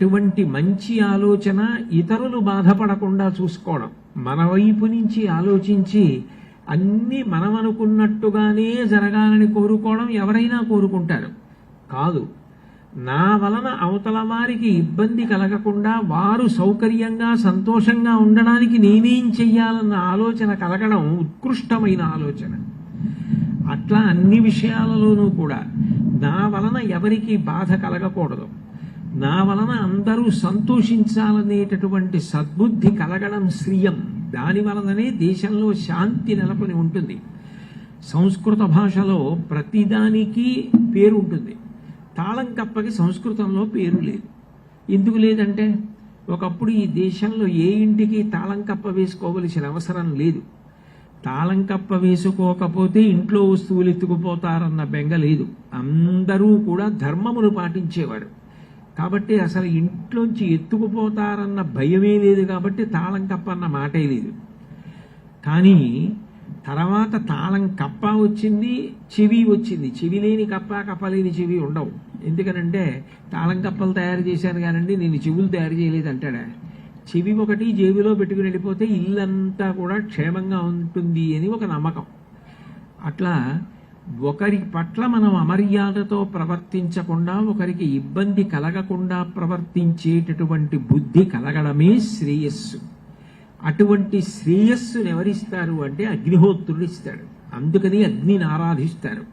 అటువంటి మంచి ఆలోచన ఇతరులు బాధపడకుండా చూసుకోవడం, మన వైపు నుంచి ఆలోచించి అన్నీ మనం అనుకున్నట్టుగానే జరగాలని కోరుకోవడం ఎవరైనా కోరుకుంటారు. కాదు, నా వలన అవతల వారికి ఇబ్బంది కలగకుండా వారు సౌకర్యంగా సంతోషంగా ఉండడానికి నేనేం చెయ్యాలన్న ఆలోచన కలగడం ఉత్కృష్టమైన ఆలోచన. అట్లా అన్ని విషయాలలోనూ కూడా నా వలన ఎవరికి బాధ కలగకూడదు, నా వలన అందరూ సంతోషించాలనేటటువంటి సద్బుద్ధి కలగడం శ్రియం. దాని వలననే దేశంలో శాంతి నెలకొని ఉంటుంది. సంస్కృత భాషలో ప్రతిదానికి పేరు ఉంటుంది. తాళం కప్పకి సంస్కృతంలో పేరు లేదు. ఎందుకు లేదంటే ఒకప్పుడు ఈ దేశంలో ఏ ఇంటికి తాళం కప్ప వేసుకోవలసిన అవసరం లేదు. తాళం కప్ప వేసుకోకపోతే ఇంట్లో వస్తువులు ఎత్తుకుపోతారన్న బెంగ లేదు. అందరూ కూడా ధర్మమును పాటించేవారు కాబట్టి అసలు ఇంట్లోంచి ఎత్తుకుపోతారన్న భయమే లేదు. కాబట్టి తాళం కప్ప అన్న మాటే లేదు. కానీ తర్వాత తాళం కప్ప వచ్చింది, చెవి వచ్చింది. చెవి లేని కప్ప, కప్ప లేని చెవి ఉండవు. ఎందుకనంటే తాళం కప్పలు తయారు చేశాను కానండి నేను చెవులు తయారు చేయలేదు అంటాడా. చెవి ఒకటి జేబులో పెట్టుకుని వెళ్ళిపోతే ఇల్లంతా కూడా క్షేమంగా ఉంటుంది అని ఒక నమ్మకం. అట్లా ఒకరి పట్ల మనం అమర్యాదతో ప్రవర్తించకుండా, ఒకరికి ఇబ్బంది కలగకుండా ప్రవర్తించేటటువంటి బుద్ధి కలగడమే శ్రేయస్సు. అటువంటి శ్రేయస్సును ఎవరిస్తారు అంటే అగ్నిహోత్రుడు ఇస్తాడు. అందుకని అగ్నిని ఆరాధిస్తారు.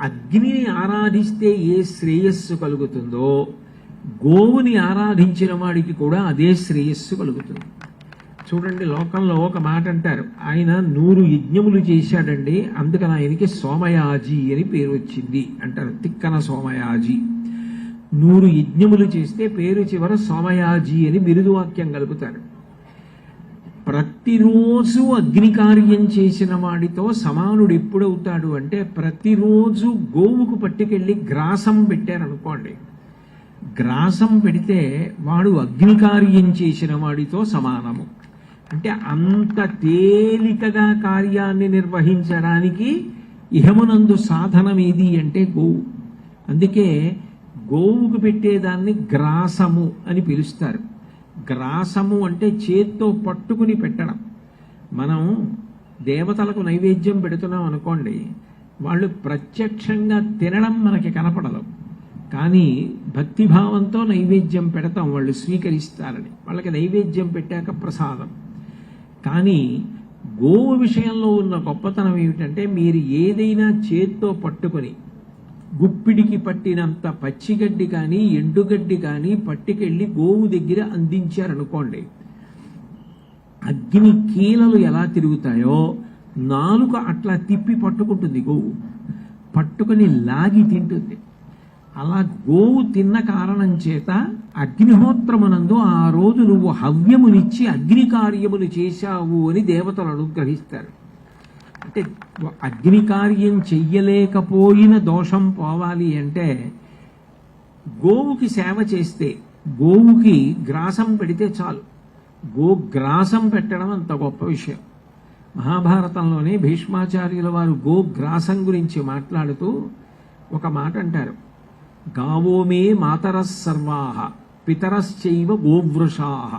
అగ్నిని ఆరాధిస్తే ఏ శ్రేయస్సు కలుగుతుందో గోవుని ఆరాధించిన వాడికి కూడా అదే శ్రేయస్సు కలుగుతుంది. చూడండి, లోకంలో ఒక మాట అంటారు, ఆయన 100 యజ్ఞములు చేశాడండి, అందుకని ఆయనకి సోమయాజి అని పేరు వచ్చింది అంటారు. తిక్కన సోమయాజి. 100 యజ్ఞములు చేస్తే పేరు చివర సోమయాజి అని బిరుదువాక్యం కలుపుతారు. ప్రతిరోజు అగ్ని కార్యం చేసిన వాడితో సమానుడు ఎప్పుడవుతాడు అంటే ప్రతిరోజు గోవుకు పట్టుకెళ్ళి గ్రాసం పెట్టారనుకోండి, గ్రాసం పెడితే వాడు అగ్ని కార్యం చేసిన వాడితో సమానము. అంటే అంత తేలికగా కార్యాన్ని నిర్వహించడానికి ఇహమునందు సాధనం ఏది అంటే గోవు. అందుకే గోవుకు పెట్టేదాన్ని గ్రాసము అని పిలుస్తారు. గ్రాసము అంటే చేత్తో పట్టుకుని పెట్టడం. మనం దేవతలకు నైవేద్యం పెడుతున్నాం అనుకోండి, వాళ్ళు ప్రత్యక్షంగా తినడం మనకి కనపడదు, కానీ భక్తిభావంతో నైవేద్యం పెడతాం, వాళ్ళు స్వీకరిస్తారని. వాళ్ళకి నైవేద్యం పెట్టాక ప్రసాదం. కానీ గోవు విషయంలో ఉన్న గొప్పతనం ఏమిటంటే మీరు ఏదైనా చేత్తో పట్టుకొని గుప్పిడికి పట్టినంత పచ్చిగడ్డి కానీ ఎండుగడ్డి కానీ పట్టుకెళ్ళి గోవు దగ్గర అందించారనుకోండి, అగ్ని కీలలు ఎలా తిరుగుతాయో నాలుక అట్లా తిప్పి పట్టుకుంటుంది గోవు, పట్టుకుని లాగి తింటుంది. అలా గోవు తిన్న కారణం చేత అగ్నిహోత్రమునందు ఆ రోజు నువ్వు హవ్యమునిచ్చి అగ్ని కార్యములు చేశావు అని దేవతలు అనుగ్రహిస్తారు. అంటే అగ్ని కార్యం చెయ్యలేకపోయిన దోషం పోవాలి అంటే గోవుకి సేవ చేస్తే, గోవుకి గ్రాసం పెడితే చాలు. గోగ్రాసం పెట్టడం అంత గొప్ప విషయం. మహాభారతంలోనే భీష్మాచార్యుల వారు గోగ్రాసం గురించి మాట్లాడుతూ ఒక మాట అంటారు, గావో మే మాతరః సర్వాః పితరశ్చైవ గోవృషాః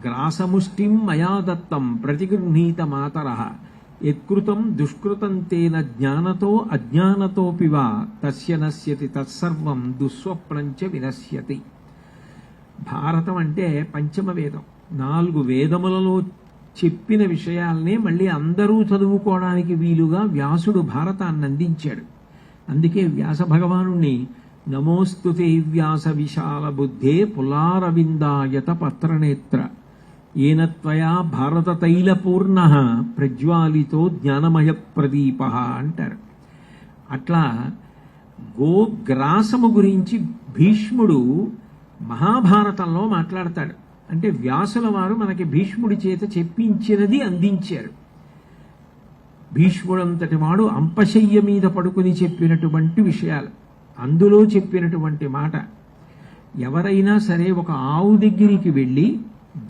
గ్రాసముష్టిం మయా దత్తం ప్రతిగృహీత మాతరః యత్కృతం దుష్కృతం తేన జ్ఞానతో అజ్ఞానతోపి వా తస్య నశ్యతి తత్సర్వం దుస్వప్నంచ వినశ్యతి. భారతం అంటే పంచమ వేదం. 4 వేదములలో చెప్పిన విషయాలనే మళ్ళీ అందరూ చదువుకోవడానికి వీలుగా వ్యాసుడు భారతాన్ని అందించాడు. అందుకే వ్యాస భగవానుణ్ణి నమోస్తుతే వ్యాస విశాల బుద్ధే పులారవిందాయత పత్రనేత్ర ఏన త్వయా భారత తైలపూర్ణ ప్రజ్వాలితో జ్ఞానమయ ప్రదీప అంటారు. అట్లా గోగ్రాసము గురించి భీష్ముడు మహాభారతంలో మాట్లాడతాడు. అంటే వ్యాసుల వారు మనకి భీష్ముడి చేత చెప్పించినది అందించారు. భీష్ముడంతటి వాడు అంపశయ్య మీద పడుకుని చెప్పినటువంటి విషయాలు, అందులో చెప్పినటువంటి మాట, ఎవరైనా సరే ఒక ఆవు దగ్గరికి వెళ్ళి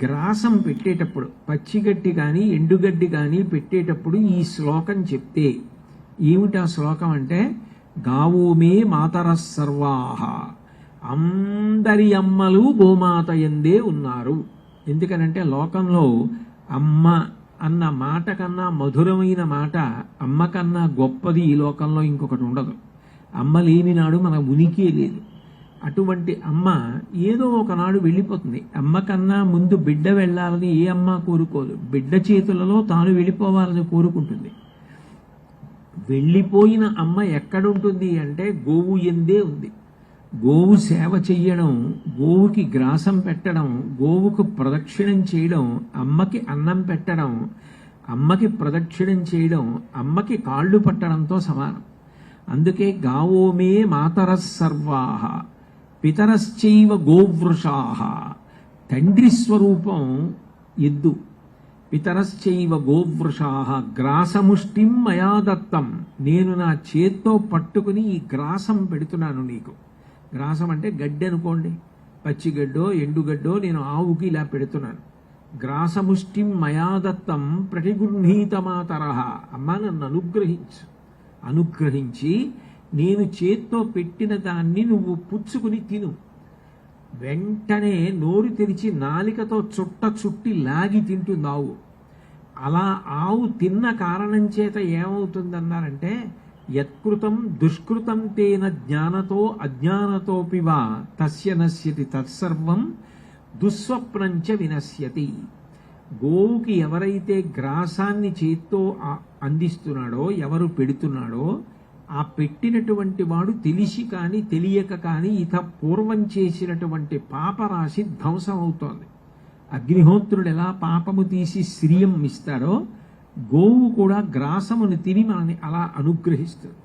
గ్రాసం పెట్టేటప్పుడు, పచ్చిగడ్డి కానీ ఎండుగడ్డి కానీ పెట్టేటప్పుడు ఈ శ్లోకం చెప్తే, ఏమిటి ఆ శ్లోకం అంటే గావో మే మాతరః సర్వాః, అందరి అమ్మలు గోమాత యందే ఉన్నారు. ఎందుకనంటే లోకంలో అమ్మ అన్న మాట కన్నా మధురమైన మాట, అమ్మ కన్నా గొప్పది ఈ లోకంలో ఇంకొకటి ఉండదు. అమ్మ లేని నాడు మన ఉనికే లేదు. అటువంటి అమ్మ ఏదో ఒకనాడు వెళ్ళిపోతుంది. అమ్మ కన్నా ముందు బిడ్డ వెళ్ళాలని ఏ అమ్మ కోరుకోదు. బిడ్డ చేతులలో తాను వెళ్ళిపోవాలని కోరుకుంటుంది. వెళ్ళిపోయిన అమ్మ ఎక్కడుంటుంది అంటే గోవు యందే ఉంది. గోవు సేవ చెయ్యడం, గోవుకి గ్రాసం పెట్టడం, గోవుకు ప్రదక్షిణం చేయడం, అమ్మకి అన్నం పెట్టడం, అమ్మకి ప్రదక్షిణం చేయడం, అమ్మకి కాళ్ళు పట్టడంతో సమానం. అందుకే గావోమే మాతరస్ సర్వాహ పితరశ్చైవ గోవృషాహ. తండ్రి స్వరూపం ఎద్దు. పితరశ్చైవ గోవృషాహ గ్రాసముష్టిం మయా దత్తం. నేను నా చేత్తో పట్టుకుని ఈ గ్రాసం పెడుతున్నాను నీకు. గ్రాసం అంటే గడ్డి అనుకోండి, పచ్చిగడ్డో ఎండుగడ్డో నేను ఆవుకి ఇలా పెడుతున్నాను. గ్రాసముష్టిం మయా దత్తం ప్రతిగృహీత మాతరః. అమ్మ నన్ను అనుగ్రహించి నేను చేత్తో పెట్టిన దాన్ని నువ్వు పుచ్చుకుని తిను. వెంటనే నోరు తెరిచి నాలికతో చుట్టి లాగి తింటుంది ఆవు. అలా ఆవు తిన్న కారణం చేత ఏమవుతుందన్నారంటే, యత్కృతం దుష్కృతం తేన జ్ఞానతో అజ్ఞానతోపివా తస్య నశ్యతి తత్సర్వం దుస్వప్నంచ వినశ్యతి. గోవుకి ఎవరైతే గ్రాసాన్ని చేత్తో అందిస్తున్నాడో, ఎవరు పెడుతున్నాడో, ఆ పెట్టినటువంటి వాడు తెలిసి కానీ తెలియక కానీ ఇత పూర్వం చేసినటువంటి పాపరాశి ధ్వంసం అవుతోంది. అగ్నిహోత్రుడు ఎలా పాపము తీసి శ్రియం ఇస్తాడో, గోవు కూడా గ్రాసమును తిని మనని అలా అనుగ్రహిస్తుంది.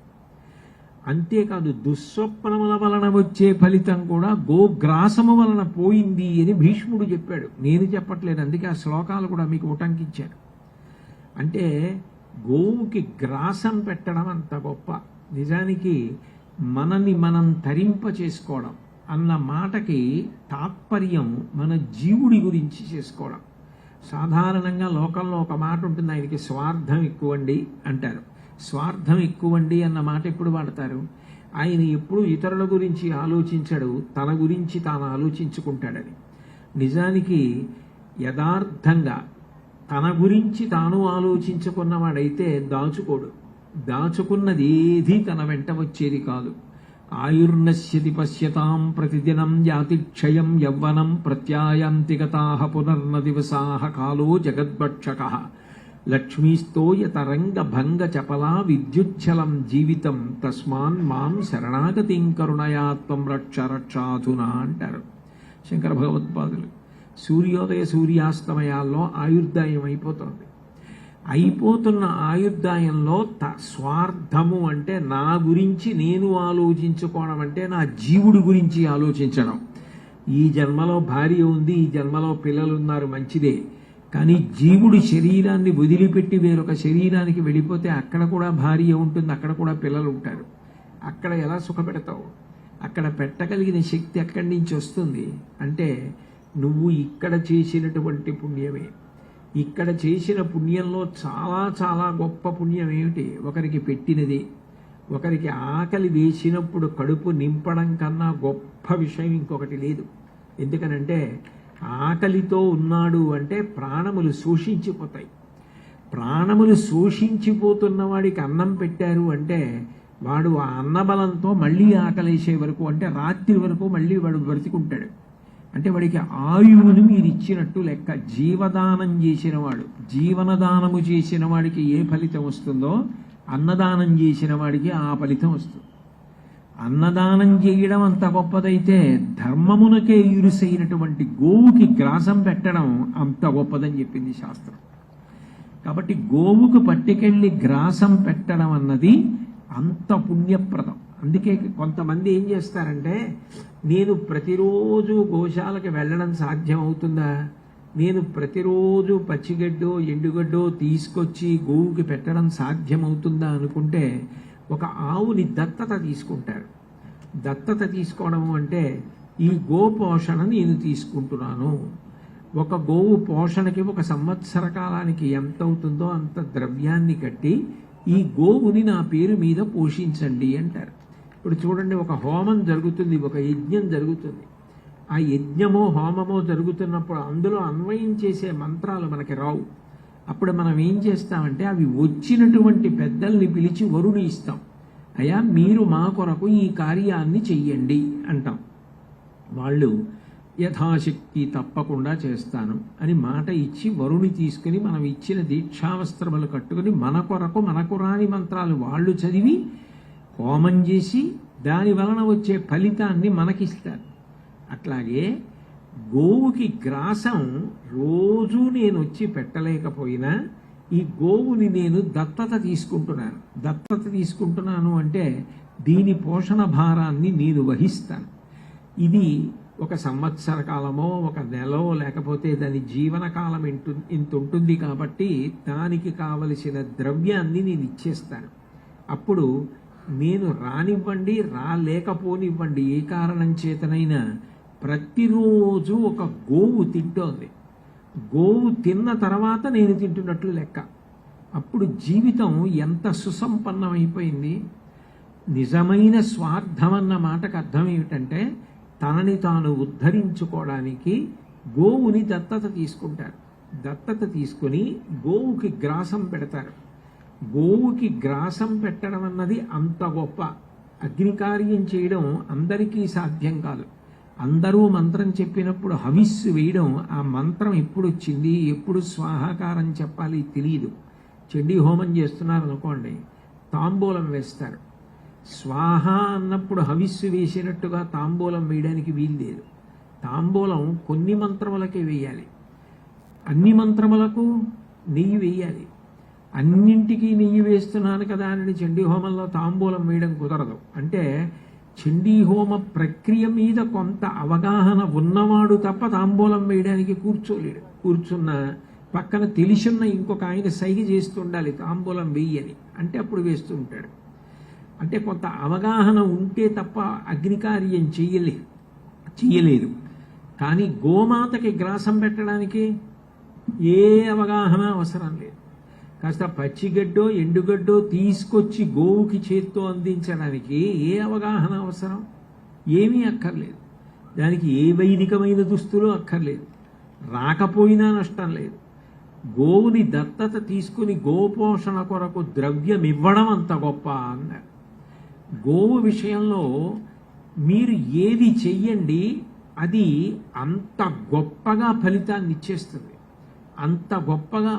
అంతేకాదు దుస్వప్నముల వలన వచ్చే ఫలితం కూడా గోగ్రాసము వలన పోయింది అని భీష్ముడు చెప్పాడు. నేను చెప్పట్లేదు, అందుకే ఆ శ్లోకాలు కూడా మీకు ఉటంకించాను. అంటే గోవుకి గ్రాసం పెట్టడం అంత గొప్ప. నిజానికి మనని మనం తరింప చేసుకోవడం అన్న మాటకి తాత్పర్యం మన జీవుడి గురించి చేసుకోవడం. సాధారణంగా లోకంలో ఒక మాట ఉంటుంది, ఆయనకి స్వార్థం ఎక్కువండి అంటారు. స్వార్థం ఎక్కువండి అన్న మాట ఎప్పుడు వాడతారు? ఆయన ఎప్పుడు ఇతరుల గురించి ఆలోచించడు, తన గురించి తాను ఆలోచించుకుంటాడని. నిజానికి యథార్థంగా తన గురించి తాను ఆలోచించుకున్నవాడైతే దాచుకోడు. దాచుకున్నది ఏది తన వెంట వచ్చేది కాదు. ఆయుర్నశ్యతి పశ్యతాం ప్రతిదినం యాతి క్షయం యవ్వనం ప్రత్యాయాంతిగతాః పునర్న దివసాః కాలో జగద్భక్షకః లక్ష్మీస్తోయ తరంగ భంగ చపలా విద్యుచ్చలం జీవితం తస్మాన్ మాం శరణాగతిం కరుణయా త్వం రక్ష రక్షాధునా అంటారు శంకర భగవత్పాదులు. సూర్యోదయ సూర్యాస్తమయాల్లో ఆయుర్దాయం అయిపోతుంది. అయిపోతున్న ఆయుర్దాయంలో స్వార్థము అంటే నా గురించి నేను ఆలోచించుకోవడం, అంటే నా జీవుడి గురించి ఆలోచించడం. ఈ జన్మలో భార్య ఉంది, ఈ జన్మలో పిల్లలు ఉన్నారు, మంచిదే. కానీ జీవుడి శరీరాన్ని వదిలిపెట్టి వేరొక శరీరానికి వెళ్ళిపోతే అక్కడ కూడా భార్య ఉంటుంది, అక్కడ కూడా పిల్లలు ఉంటారు. అక్కడ ఎలా సుఖపెడతావు? అక్కడ పెట్టగలిగిన శక్తి ఎక్కడి నుంచి వస్తుంది అంటే నువ్వు ఇక్కడ చేసినటువంటి పుణ్యమే. ఇక్కడ చేసిన పుణ్యంలో చాలా చాలా గొప్ప పుణ్యం ఏమిటి? ఒకరికి పెట్టినది. ఒకరికి ఆకలి వేసినప్పుడు కడుపు నింపడం కన్నా గొప్ప విషయం ఇంకొకటి లేదు. ఎందుకనంటే ఆకలితో ఉన్నాడు అంటే ప్రాణములు శోషించిపోతాయి. ప్రాణములు శోషించిపోతున్న వాడికి అన్నం పెట్టారు అంటే వాడు ఆ అన్నబలంతో మళ్ళీ ఆకలేసే వరకు, అంటే రాత్రి వరకు మళ్ళీ వాడు బ్రతికుంటాడు. అంటే వాడికి ఆయువును మీరు ఇచ్చినట్టు లెక్క. జీవదానం చేసిన వాడు, జీవనదానము చేసిన వాడికి ఏ ఫలితం వస్తుందో అన్నదానం చేసిన వాడికి ఆ ఫలితం వస్తుంది. అన్నదానం చేయడం అంత గొప్పదైతే ధర్మమునకే ఇరుసైనటువంటి గోవుకి గ్రాసం పెట్టడం అంత గొప్పదని చెప్పింది శాస్త్రం. కాబట్టి గోవుకు పట్టుకెళ్ళి గ్రాసం పెట్టడం అన్నది అంత పుణ్యప్రదం. అందుకే కొంతమంది ఏం చేస్తారంటే, నేను ప్రతిరోజు గోశాలకు వెళ్ళడం సాధ్యం అవుతుందా, నేను ప్రతిరోజు పచ్చిగడ్డో ఎండుగడ్డో తీసుకొచ్చి గోవుకి పెట్టడం సాధ్యమవుతుందా అనుకుంటే ఒక ఆవుని దత్తత తీసుకుంటారు. దత్తత తీసుకోవడం అంటే ఈ గోపోషణ నేను తీసుకుంటున్నాను. ఒక గోవు పోషణకి ఒక సంవత్సర కాలానికి ఎంత అవుతుందో అంత ద్రవ్యాన్ని కట్టి ఈ గోవుని నా పేరు మీద పోషించండి అంటారు. ఇప్పుడు చూడండి, ఒక హోమం జరుగుతుంది, ఒక యజ్ఞం జరుగుతుంది. ఆ యజ్ఞమో హోమమో జరుగుతున్నప్పుడు అందులో అన్వయం చేసే మంత్రాలు మనకి రావు. అప్పుడు మనం ఏం చేస్తామంటే అవి వచ్చినటువంటి పెద్దల్ని పిలిచి వరుడు ఇస్తాం. అయ్యా, మీరు మా కొరకు ఈ కార్యాన్ని చెయ్యండి అంటాం. వాళ్ళు యథాశక్తి తప్పకుండా చేస్తాను అని మాట ఇచ్చి వరుని తీసుకుని మనం ఇచ్చిన దీక్షావస్త్రములు కట్టుకుని మన కొరకు మనకు రాని మంత్రాలు వాళ్ళు చదివి హోమం చేసి దాని వలన వచ్చే ఫలితాన్ని మనకిస్తారు. అట్లాగే గోవుకి గ్రాసం రోజు నేను వచ్చి పెట్టలేకపోయినా ఈ గోవుని నేను దత్తత తీసుకుంటున్నాను అంటే దీని పోషణ భారాన్ని నేను వహిస్తాను. ఇది ఒక సంవత్సర కాలమో ఒక నెలో లేకపోతే దాని జీవనకాలం ఇంత ఉంటుంది కాబట్టి దానికి కావలసిన ద్రవ్యాన్ని నేను ఇచ్చేస్తాను. అప్పుడు నేను రానివ్వండి, రాలేకపోనివ్వండి, ఏ కారణం చేతనైనా ప్రతిరోజు ఒక గోవు తింటోంది. గోవు తిన్న తర్వాత నేను తింటున్నట్లు లెక్క. అప్పుడు జీవితం ఎంత సుసంపన్నమైపోయింది. నిజమైన స్వార్థం అన్న మాటకు అర్థం ఏమిటంటే తనని తాను ఉద్ధరించుకోవడానికి గోవుని దత్తత తీసుకుంటారు. దత్తత తీసుకుని గోవుకి గ్రాసం పెడతారు. గోవుకి గ్రాసం పెట్టడం అన్నది అంత గొప్ప. అగ్నికార్యం చేయడం అందరికీ సాధ్యం కాదు. అందరూ మంత్రం చెప్పినప్పుడు హవిస్సు వేయడం, ఆ మంత్రం ఎప్పుడు వచ్చింది, ఎప్పుడు స్వాహాకారం చెప్పాలి తెలియదు. చండీ హోమం చేస్తున్నారు అనుకోండి, తాంబూలం వేస్తారు. స్వాహ అన్నప్పుడు హవిస్సు వేసినట్టుగా తాంబూలం వేయడానికి వీల్లేదు. తాంబూలం కొన్ని మంత్రములకే వేయాలి, అన్ని మంత్రములకు నెయ్యి వేయాలి. అన్నింటికీ నెయ్యి వేస్తున్నాను కదా అని చండీ హోమంలో తాంబూలం వేయడం కుదరదు. అంటే చండీ హోమ ప్రక్రియ మీద కొంత అవగాహన ఉన్నవాడు తప్ప తాంబూలం వేయడానికి కూర్చోలేడు. కూర్చున్న పక్కన తెలిసున్న ఇంకొక ఆయన సైగ చేస్తుండాలి తాంబూలం వేయని, అంటే అప్పుడు వేస్తూ ఉంటాడు. అంటే కొంత అవగాహన ఉంటే తప్ప అగ్నికార్యం చెయ్యలేదు. కానీ గోమాతకి గ్రాసం పెట్టడానికి ఏ అవగాహన అవసరం లేదు. కాస్త పచ్చిగడ్డో ఎండుగడ్డో తీసుకొచ్చి గోవుకి చేత్తో అందించడానికి ఏ అవగాహన అవసరం? ఏమీ అక్కర్లేదు. దానికి ఏ వైదికమైన దుస్తులు అక్కర్లేదు. రాకపోయినా నష్టం లేదు. గోవుని దత్తత తీసుకుని గోపోషణ కొరకు ద్రవ్యం ఇవ్వడం అంత గొప్ప అన్నారు. గోవు విషయంలో మీరు ఏది చెయ్యండి అది అంత గొప్పగా ఫలితాన్ని ఇచ్చేస్తుంది, అంత గొప్పగా